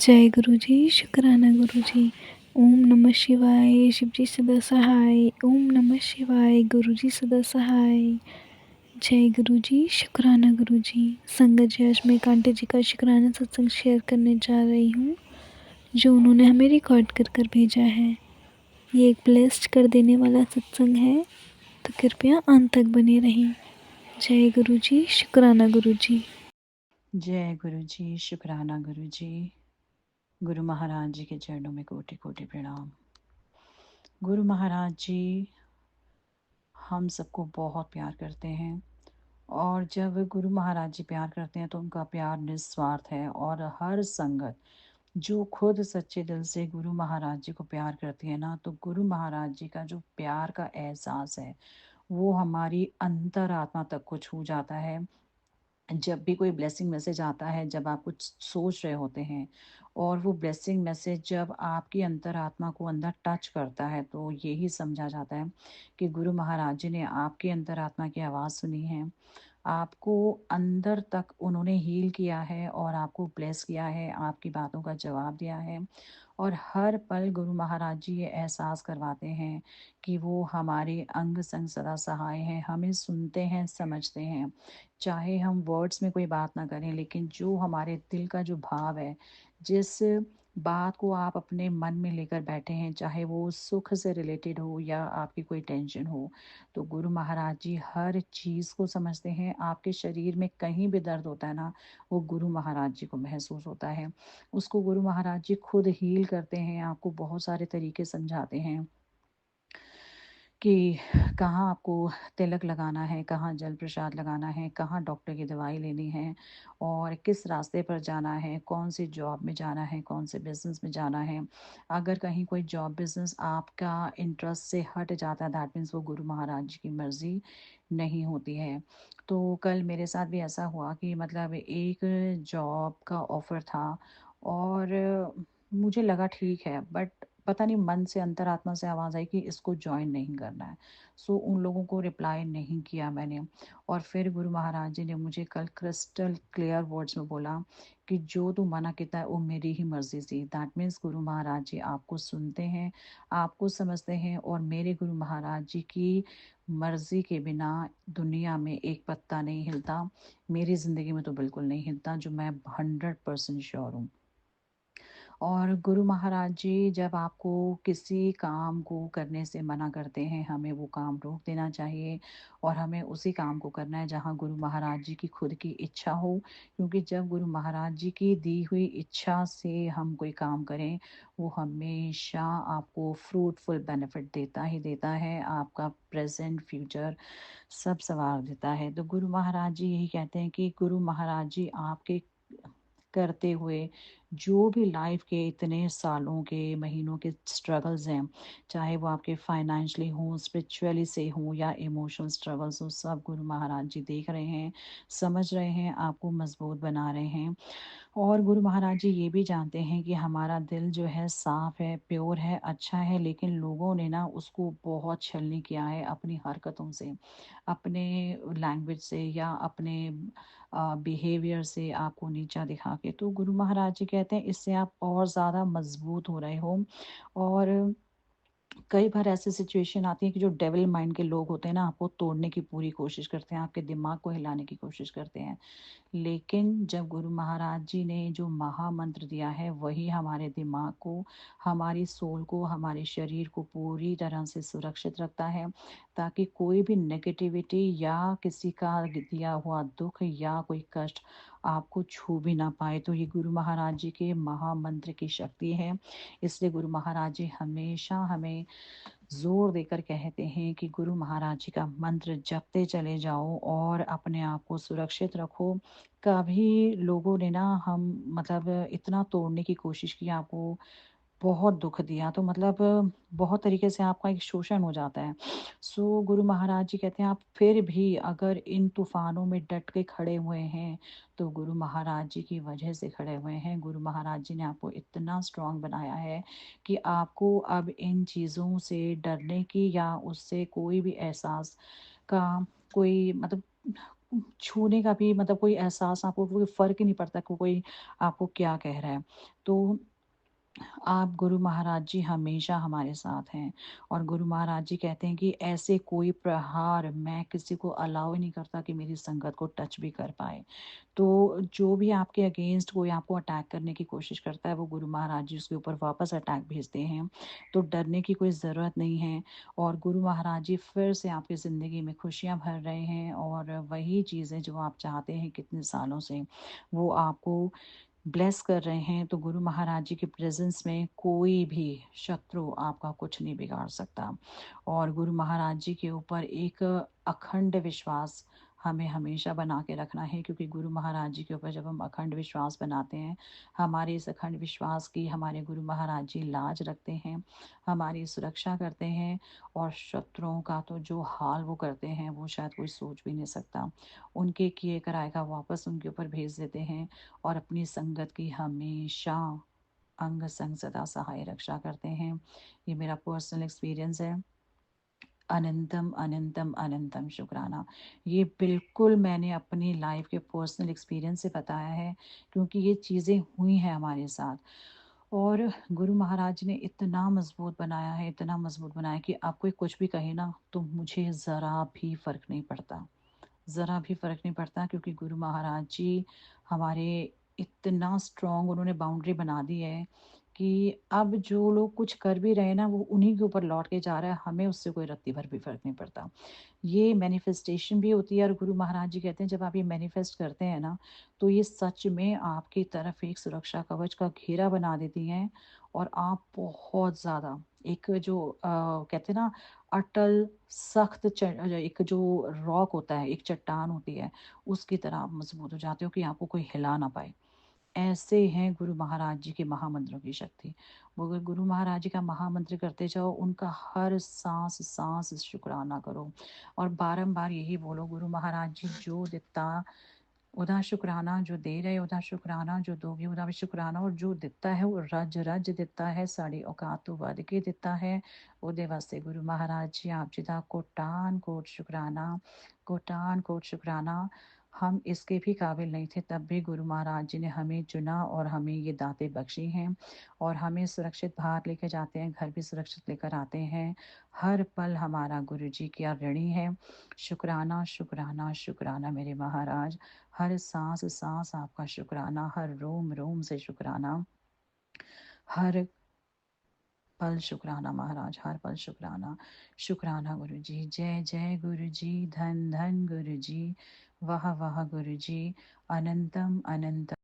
जय गुरु जी, शुक्राना गुरु जी। ओम नमः शिवाय, शिव जी सदा सहाय। ओम नमः शिवाय, गुरु जी सदा सहाय। जय गुरु जी, शुक्राना गुरु जी। संगत जी, आज मैं कांटे जी का शुक्राना सत्संग शेयर करने जा रही हूँ, जो उन्होंने हमें रिकॉर्ड कर कर भेजा है। ये एक ब्लेस्ड कर देने वाला सत्संग है, तो कृपया अंत तक बने रहें। जय गुरु जी, शुक्राना गुरु जी। जय गुरु जी, शुक्राना गुरु जी। गुरु महाराज जी के चरणों में कोटि कोटि प्रणाम। गुरु महाराज जी हम सबको बहुत प्यार करते हैं, और जब गुरु महाराज जी प्यार करते हैं तो उनका प्यार निस्वार्थ है। और हर संगत जो खुद सच्चे दिल से गुरु महाराज जी को प्यार करती है ना, तो गुरु महाराज जी का जो प्यार का एहसास है वो हमारी अंतरात्मा तक को छू जाता है। जब भी कोई ब्लेसिंग मैसेज आता है, जब आप कुछ सोच रहे होते हैं और वो ब्लेसिंग मैसेज जब आपकी अंतरात्मा को अंदर टच करता है, तो यही समझा जाता है कि गुरु महाराज जी ने आपकी अंतरात्मा की आवाज़ सुनी है। आपको अंदर तक उन्होंने हील किया है और आपको ब्लेस किया है, आपकी बातों का जवाब दिया है। और हर पल गुरु महाराज जी ये एहसास करवाते हैं कि वो हमारे अंग संग सदा सहाय हैं, हमें सुनते हैं, समझते हैं। चाहे हम वर्ड्स में कोई बात ना करें, लेकिन जो हमारे दिल का जो भाव है, जिस बात को आप अपने मन में लेकर बैठे हैं, चाहे वो सुख से रिलेटेड हो या आपकी कोई टेंशन हो, तो गुरु महाराज जी हर चीज़ को समझते हैं। आपके शरीर में कहीं भी दर्द होता है ना, वो गुरु महाराज जी को महसूस होता है। उसको गुरु महाराज जी खुद हील करते हैं, आपको बहुत सारे तरीके समझाते हैं कि कहाँ आपको तिलक लगाना है, कहाँ जल प्रसाद लगाना है, कहाँ डॉक्टर की दवाई लेनी है, और किस रास्ते पर जाना है, कौन सी जॉब में जाना है, कौन से बिज़नेस में जाना है। अगर कहीं कोई जॉब बिज़नेस आपका इंटरेस्ट से हट जाता है, दैट मीन्स वो गुरु महाराज जी की मर्ज़ी नहीं होती है। तो कल मेरे साथ भी ऐसा हुआ कि मतलब एक जॉब का ऑफ़र था, और मुझे लगा ठीक है, बट पता नहीं मन से अंतरात्मा से आवाज़ आई कि इसको जॉइन नहीं करना है। सो उन लोगों को रिप्लाई नहीं किया मैंने। और फिर गुरु महाराज जी ने मुझे कल क्रिस्टल क्लियर वर्ड्स में बोला कि जो तू मना किया है वो मेरी ही मर्जी थी। दैट मीन्स गुरु महाराज जी आपको सुनते हैं, आपको समझते हैं, और मेरे गुरु महाराज जी की मर्जी के बिना दुनिया में एक पत्ता नहीं हिलता। मेरी ज़िंदगी में तो बिल्कुल नहीं हिलता, जो मैं 100% श्योर हूँ। और गुरु महाराज जी जब आपको किसी काम को करने से मना करते हैं, हमें वो काम रोक देना चाहिए और हमें उसी काम को करना है जहाँ गुरु महाराज जी की खुद की इच्छा हो। क्योंकि जब गुरु महाराज जी की दी हुई इच्छा से हम कोई काम करें, वो हमेशा आपको फ्रूटफुल बेनिफिट देता ही देता है, आपका प्रेजेंट फ्यूचर सब संवार देता है। तो गुरु महाराज जी यही कहते हैं कि गुरु महाराज जी आपके करते हुए जो भी लाइफ के इतने सालों के महीनों के स्ट्रगल्स हैं, चाहे वो आपके फाइनेंशियली हों, स्पिरिचुअली से हों या इमोशनल स्ट्रगल्स हो, सब गुरु महाराज जी देख रहे हैं, समझ रहे हैं, आपको मजबूत बना रहे हैं। और गुरु महाराज जी ये भी जानते हैं कि हमारा दिल जो है साफ है, प्योर है, अच्छा है, लेकिन लोगों ने ना उसको बहुत छलनी किया है अपनी हरकतों से, अपने लैंग्वेज से या अपने बिहेवियर से आपको नीचा दिखा के। तो गुरु महाराज जी कहते हैं इससे आप और ज़्यादा मजबूत हो रहे हो। और कई बार ऐसी सिचुएशन आती है कि जो डेविल माइंड के लोग होते हैं ना, आपको तोड़ने की पूरी कोशिश करते हैं, आपके दिमाग को हिलाने की कोशिश करते हैं। लेकिन जब गुरु महाराज जी ने जो महामंत्र दिया है, वही हमारे दिमाग को, हमारी सोल को, हमारे शरीर को पूरी तरह से सुरक्षित रखता है, ताकि कोई भी नेगेटिविटी या किसी का दिया हुआ दुख या कोई कष्ट आपको छू भी ना पाए। तो ये गुरु महाराज जी के महामंत्र की शक्ति है। इसलिए गुरु महाराज जी हमेशा हमें जोर देकर कहते हैं कि गुरु महाराज जी का मंत्र जपते चले जाओ और अपने आप को सुरक्षित रखो। कभी लोगों ने ना हम मतलब इतना तोड़ने की कोशिश की, आपको बहुत दुख दिया, तो मतलब बहुत तरीके से आपका एक शोषण हो जाता है। सो गुरु महाराज जी कहते हैं आप फिर भी अगर इन तूफानों में डट के खड़े हुए हैं, तो गुरु महाराज जी की वजह से खड़े हुए हैं। गुरु महाराज जी ने आपको इतना स्ट्रांग बनाया है कि आपको अब इन चीज़ों से डरने की या उससे कोई भी एहसास का कोई मतलब छूने का भी मतलब कोई एहसास, आपको कोई फ़र्क ही नहीं पड़ता कि कोई आपको क्या कह रहा है। तो आप गुरु महाराज जी हमेशा हमारे साथ हैं, और गुरु महाराज जी कहते हैं कि ऐसे कोई प्रहार मैं किसी को अलाउ ही नहीं करता कि मेरी संगत को टच भी कर पाए। तो जो भी आपके अगेंस्ट कोई आपको अटैक करने की कोशिश करता है, वो गुरु महाराज जी उसके ऊपर वापस अटैक भेजते हैं। तो डरने की कोई ज़रूरत नहीं है, और गुरु महाराज जी फिर से आपकी ज़िंदगी में खुशियाँ भर रहे हैं, और वही चीज़ें जो आप चाहते हैं कितने सालों से, वो आपको ब्लेस कर रहे हैं। तो गुरु महाराज जी के प्रेजेंस में कोई भी शत्रु आपका कुछ नहीं बिगाड़ सकता। और गुरु महाराज जी के ऊपर एक अखंड विश्वास हमें हमेशा बना के रखना है, क्योंकि गुरु महाराज जी के ऊपर जब हम अखंड विश्वास बनाते हैं, हमारे इस अखंड विश्वास की हमारे गुरु महाराज जी लाज रखते हैं, हमारी सुरक्षा करते हैं। और शत्रुओं का तो जो हाल वो करते हैं, वो शायद कोई सोच भी नहीं सकता। उनके किए कराए का वापस उनके ऊपर भेज देते हैं, और अपनी संगत की हमेशा अंग संग सदा सहाय रक्षा करते हैं। ये मेरा पर्सनल एक्सपीरियंस है। अनंतम अनंतम अनंतम शुक्राना। ये बिल्कुल मैंने अपनी लाइफ के पर्सनल एक्सपीरियंस से बताया है, क्योंकि ये चीज़ें हुई हैं हमारे साथ। और गुरु महाराज ने इतना मजबूत बनाया है, इतना मजबूत बनाया कि आप कोई कुछ भी कहे ना, तो मुझे ज़रा भी फ़र्क नहीं पड़ता, ज़रा भी फ़र्क नहीं पड़ता, क्योंकि गुरु महाराज जी हमारे इतना स्ट्रॉन्ग उन्होंने बाउंड्री बना दी है कि अब जो लोग कुछ कर भी रहे हैं ना, वो उन्हीं के ऊपर लौट के जा रहा है, हमें उससे कोई रत्ती भर भी फ़र्क नहीं पड़ता। ये मैनिफेस्टेशन भी होती है, और गुरु महाराज जी कहते हैं जब आप ये मैनिफेस्ट करते हैं ना, तो ये सच में आपकी तरफ एक सुरक्षा कवच का घेरा बना देती हैं, और आप बहुत ज़्यादा एक जो कहते हैं ना, अटल सख्त एक जो रॉक होता है, एक चट्टान होती है, उसकी तरह आप मजबूत हो जाते हो कि आपको कोई हिला ना पाए। ऐसे हैं गुरु महाराज जी के महामंत्रों की शक्ति। वो अगर गुरु महाराज जी का महामंत्र करते जाओ, उनका हर सांस सांस शुक्राना करो, और बारंबार यही बोलो, गुरु महाराज जी जो दिता ਉਹਦਾ ਸ਼ੁਕਰਾਨਾ, ਜੋ ਦੇ ਰਹੇ ਉਹਦਾ ਸ਼ੁਕਰਾਨਾ, ਜੋ ਦੋਗੇ ਉਹਦਾ ਵੀ ਸ਼ੁਕਰਾਨਾ, ਔਰ ਜੋ ਦਿੱਤਾ ਹੈ ਉਹ ਰੱਜ ਰੱਜ ਦਿੱਤਾ ਹੈ, ਸਾਡੀ ਔਕਾਤ ਤੋਂ ਵੱਧ ਕੇ ਦਿੱਤਾ ਹੈ। ਉਹਦੇ ਵਾਸਤੇ ਗੁਰੂ ਮਹਾਰਾਜ ਜੀ ਆਪ ਜੀ ਦਾ ਕੋਟਾਨ ਕੋਟ शुक्राना, कोटान कोट शुक्राना। हम इसके भी काबिल नहीं थे, तब भी गुरु महाराज जी ने हमें चुना और हमें ये दातें बख्शी हैं, और हमें सुरक्षित बाहर लेकर जाते हैं, घर भी सुरक्षित लेकर आते हैं। हर पल हमारा गुरु जी का ऋणी है। शुक्राना शुक्राना शुक्राना मेरे महाराज। हर सांस सांस आपका शुक्राना, हर रोम रोम से शुक्राना, हर पल शुक्राना महाराज, हर पल शुक्राना। शुक्राना गुरु जी, जय जय गुरु जी, धन धन गुरु जी, वाह वाह गुरु जी, अनंतम अनंतम।